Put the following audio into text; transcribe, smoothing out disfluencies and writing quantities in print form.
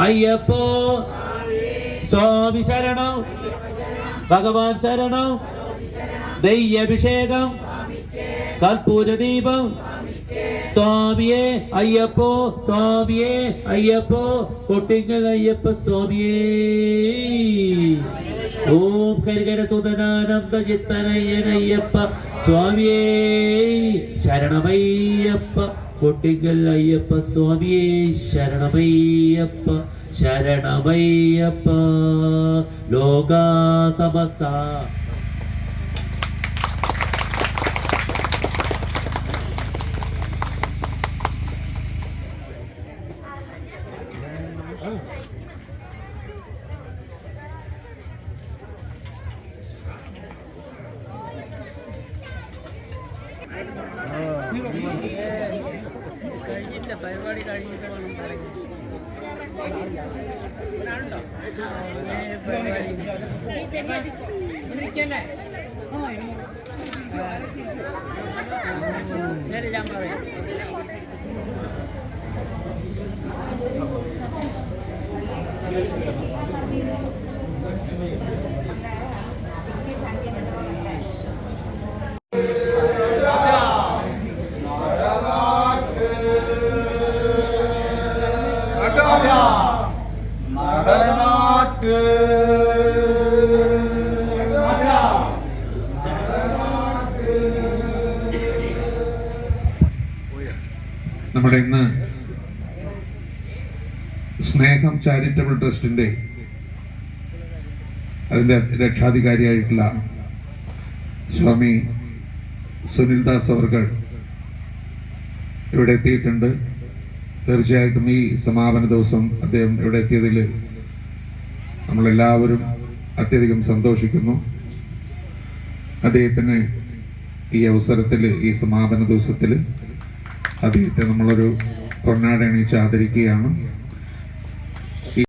അയ്യപ്പോ സ്വാമി ശരണം ഭഗവാൻ ശരണം ദൈവഭിഷേകം കർപ്പൂരദീപം സ്വാമിയേ അയ്യപ്പോ സ്വാമിയേ അയ്യപ്പോ കൊട്ടിങ്ങൽ അയ്യപ്പ സ്വാമിയേ ഓം കരികരസുതനാനന്ദ ചിത്തനയ്യനയ്യപ്പ സ്വാമിയേ ശരണമയ്യപ്പ കൊട്ടിങ്ങൽ അയ്യപ്പ സ്വാമിയേ ശരണമയ്യപ്പ ശരണമയ്യപ്പ ലോകാ സമസ്ത. കഴിഞ്ഞില്ല, പരിപാടി കഴിഞ്ഞിട്ട് വേണം ശരി, ഞാൻ പറയാം. നമ്മുടെ ഇന്ന് സ്നേഹം ചാരിറ്റബിൾ ട്രസ്റ്റിന്റെ അതിന്റെ രക്ഷാധികാരിയായിട്ടുള്ള സ്വാമി സുനിൽദാസ് അവർകൾ ഇവിടെ എത്തിയിട്ടുണ്ട്. തീർച്ചയായിട്ടും ഈ സമാപന ദിവസം അദ്ദേഹം ഇവിടെ എത്തിയതിൽ നമ്മളെല്ലാവരും അത്യധികം സന്തോഷിക്കുന്നു. അദ്ദേഹത്തിന് ഈ അവസരത്തിൽ ഈ സമാപന ദിവസത്തിൽ അദ്ദേഹത്തെ നമ്മളൊരു പൊന്നാട അണിയിച്ച് ആദരിക്കുകയാണ്.